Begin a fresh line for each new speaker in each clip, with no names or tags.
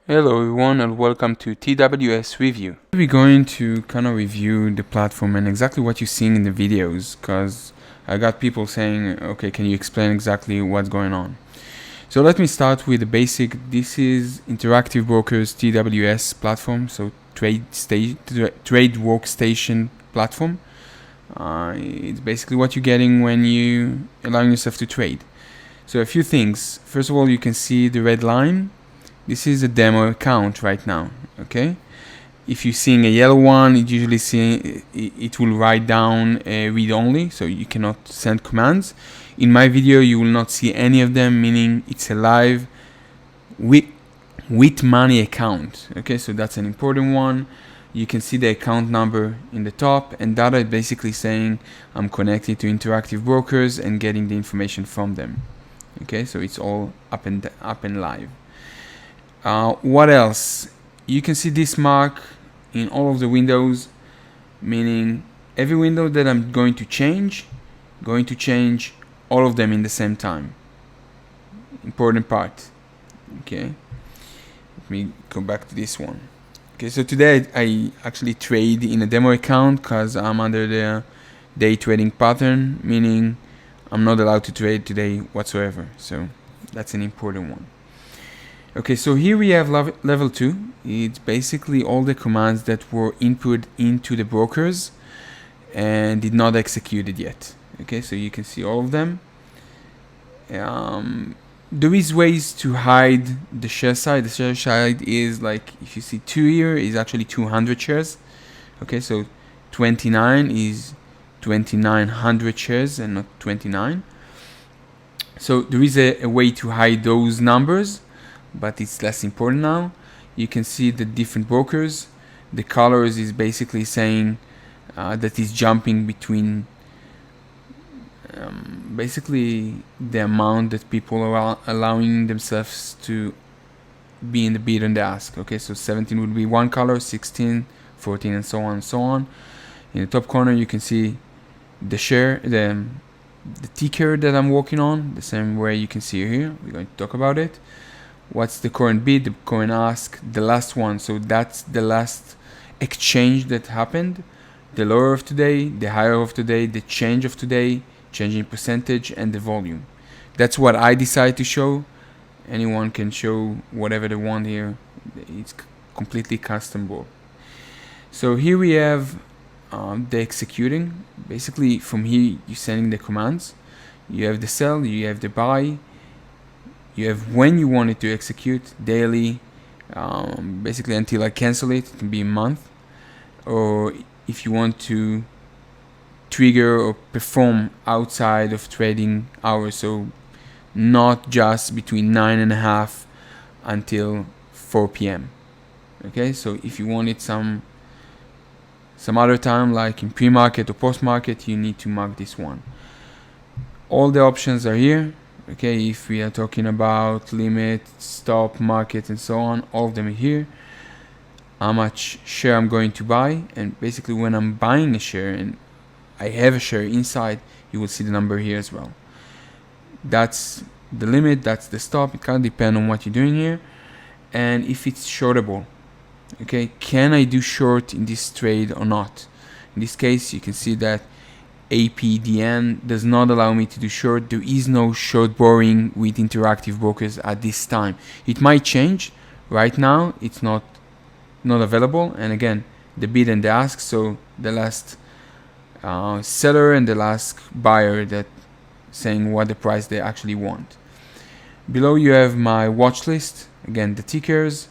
Hello everyone and welcome to TWS review. We're going to kind of review the platform and exactly what you're seeing in the videos, because I got people saying, okay, can you explain exactly what's going on? So let me start with the basic. This is Interactive Brokers TWS platform, so trade workstation platform. It's basically what you're getting when you allowing yourself to trade. So a few things. First of all, you can see the red line. This is a demo account right now, okay? If you're seeing a yellow one, it will write down read only, so you cannot send commands. In my video, you will not see any of them, meaning it's a live with money account, okay? So that's an important one. You can see the account number in the top, and data is basically saying I'm connected to Interactive Brokers and getting the information from them, okay? So it's all up and live. What else? You can see this mark in all of the windows, meaning every window that I'm going to change all of them in the same time. Important part. Okay, let me go back to this one. Okay, so today I actually trade in a demo account because I'm under the day trading pattern, meaning I'm not allowed to trade today whatsoever. So that's an important one. Okay, so here we have level 2. It's basically all the commands that were input into the brokers and did not executed yet. Okay, so you can see all of them. There is ways to hide the share side. The share side is like, if you see 2 here, is actually 200 shares. Okay, so 29 is 2900 shares and not 29. So there is a way to hide those numbers, but it's less important now. You can see the different brokers. The colors is basically saying that is jumping between basically the amount that people are allowing themselves to be in the bid and the ask. Okay, so 17 would be one color, 16, 14, and so on and so on. In the top corner you can see the share, the ticker that I'm working on, the same way you can see here. We're going to talk about it. What's the current bid, the current ask, the last one, so that's the last exchange that happened, the lower of today, the higher of today, the change of today, changing percentage, and the volume. That's what I decide to show. Anyone can show whatever they want here. It's completely customable. So here we have the executing. Basically from here you're sending the commands. You have the sell, you have the buy, you have when you want it to execute, daily, basically until I cancel it. It can be a month, or if you want to trigger or perform outside of trading hours, so not just between 9:30 until 4 p.m. Okay, so if you want it some other time, like in pre-market or post-market, you need to mark this one. All the options are here. Okay, if we are talking about limit, stop, market, and so on, all of them are here. How much share I'm going to buy, and basically when I'm buying a share and I have a share inside, you will see the number here as well. That's the limit, that's the stop. It can depend on what you're doing here, and if it's shortable. Okay, can I do short in this trade or not? In this case, you can see that APDN does not allow me to do short. There is no short borrowing with Interactive Brokers at this time. It might change. Right now it's not available, and again the bid and the ask, so the last seller and the last buyer that saying what the price they actually want. Below you have my watch list, again the tickers,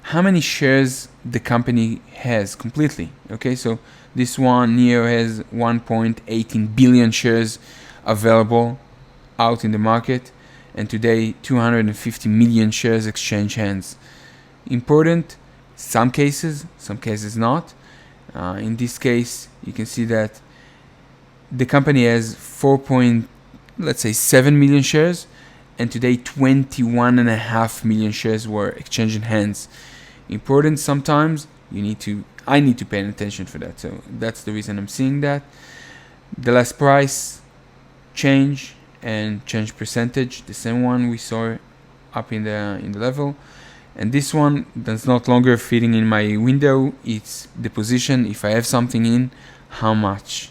how many shares the company has completely. Okay, so this one here has 1.18 billion shares available out in the market, and today 250 million shares exchange hands. Important, some cases not. In this case you can see that the company has 7 million shares, and today 21.5 million shares were exchanging hands. Important, sometimes I need to pay attention for that, so that's the reason I'm seeing that. The last price and change percentage, the same one we saw up in the level, and this one that's not longer fitting in my window. It's the position, if I have something in, how much.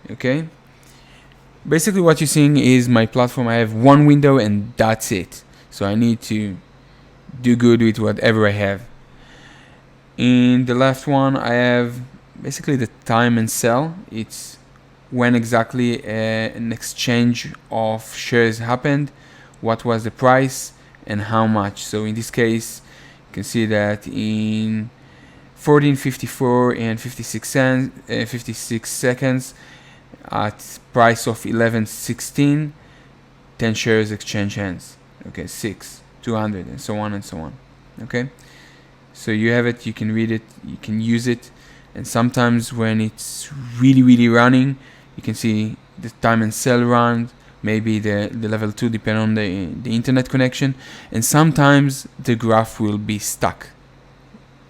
Okay, basically what you're seeing is my platform. I have one window and that's it, so I need to do good with whatever I have. In the left one I have basically the time and sell. It's when exactly an exchange of shares happened, what was the price and how much. So in this case you can see that in 14:54 and 56 seconds at price of 11:16, 10 shares exchange hands. Okay, 6, 200, and so on and so on. Okay, so you have it, you can read it, you can use it, and sometimes when it's really running, you can see the time and sell run, maybe the level 2, depending on the internet connection, and sometimes the graph will be stuck.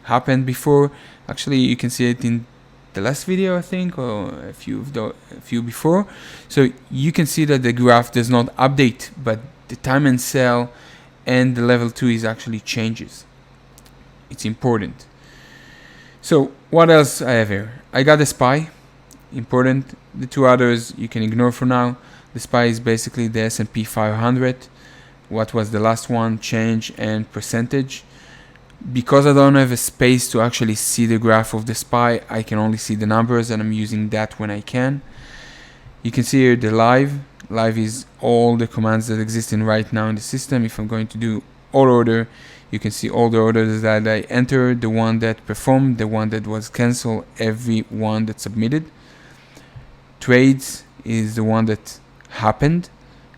Happened before. Actually, you can see it in the last video, I think, or a few before. So you can see that the graph does not update, but the time and sell and the level 2 is actually changes. It's important. So what else I have here? I got the SPY, important. The two others you can ignore for now. The SPY is basically the S&P 500. What was the last one, change and percentage. Because I don't have a space to actually see the graph of the SPY, I can only see the numbers, and I'm using that when I can. You can see here the live. Live is all the commands that exist in right now in the system. If I'm going to do all order, you can see all the orders that I entered, the one that performed, the one that was cancelled, every one that submitted. Trades is the one that happened.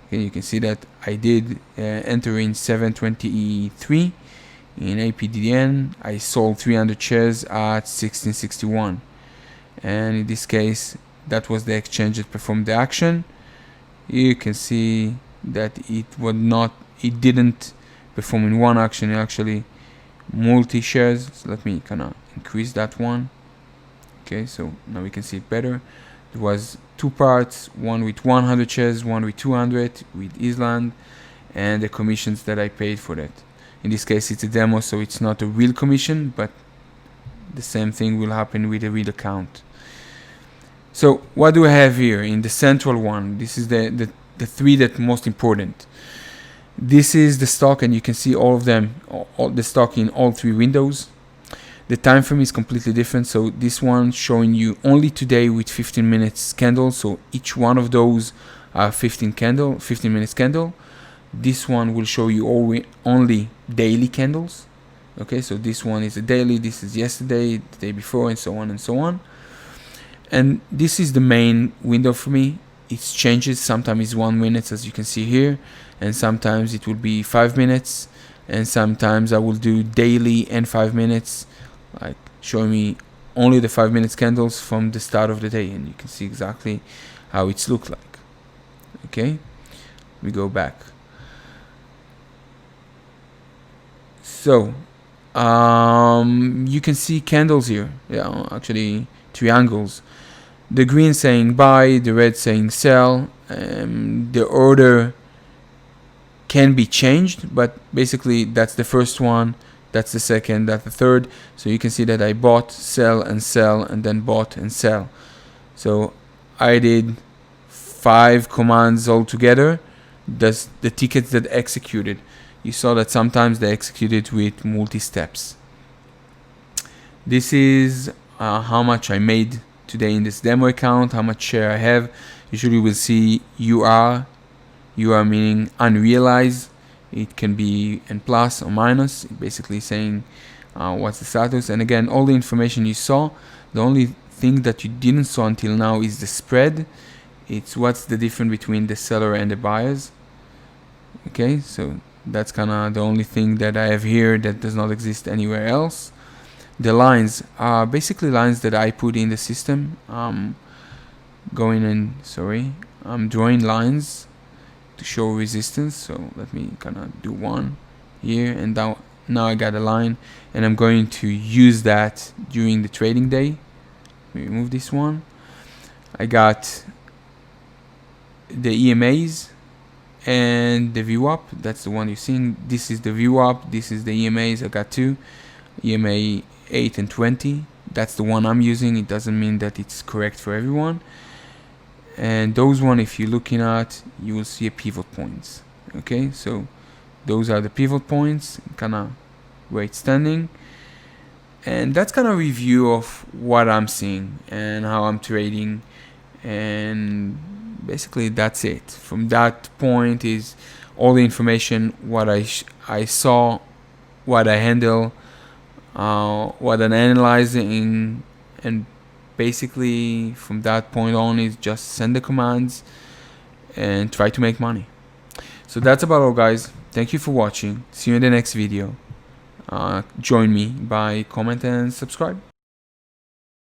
Okay, you can see that I did enter in 723 in APDN. I sold 300 shares at 1661, and in this case that was the exchange that performed the action. You can see that it didn't perform in one action, actually multi shares. So let me kind of increase that one. Okay, so now we can see it better. There was two parts, one with 100 shares, one with 200 with Island, and the commissions that I paid for that. In this case it's a demo, so it's not a real commission, but the same thing will happen with a real account. So what do I have here in the central one? This is the three that most important. This is the stock, and you can see all of them, all the stock in all three windows. The time frame is completely different. So this one showing you only today with 15 minutes candle. So each one of those are 15 minutes candle. This one will show you only daily candles. Okay, so this one is a daily, this is yesterday, the day before, and so on and so on. And this is the main window for me. It changes. Sometimes it's 1 minute, as you can see here, and sometimes it will be 5 minutes, and sometimes I will do daily and 5 minutes, like showing me only the 5 minutes candles from the start of the day, and you can see exactly how it's look like. Okay, we go back. So you can see candles here, actually triangles. The green saying buy, the red saying sell. The order can be changed, but basically that's the first one, that's the second, that's the third. So you can see that I bought, sell, and then bought and sell. So I did 5 commands altogether. That's the tickets that executed. You saw that sometimes they executed with multi-steps. This is how much I made today in this demo account, how much share I have. Usually we'll see UR meaning unrealized. It can be in plus or minus, basically saying what's the status. And again, all the information you saw. The only thing that you didn't saw until now is the spread. It's what's the difference between the seller and the buyers. Okay, so that's kind of the only thing that I have here that does not exist anywhere else. The lines are basically lines that I put in the system. I'm drawing lines to show resistance. So let me kind of do one here, and now I got a line, and I'm going to use that during the trading day. Let me remove this one. I got the EMAs and the VWAP, that's the one you're seeing. This is the VWAP, this is the EMAs. I got two, EMA 8 and 20. That's the one I'm using. It doesn't mean that it's correct for everyone. And those one, if you're looking at, you will see a pivot points. Okay, so those are the pivot points, kind of where it's standing. And that's kind of review of what I'm seeing and how I'm trading, and basically that's it. From that point is all the information, what I saw, what I handle, what I'm analyzing, and basically from that point on is just send the commands and try to make money. So that's about all, guys. Thank you for watching. See you in the next video. Join me by comment and subscribe.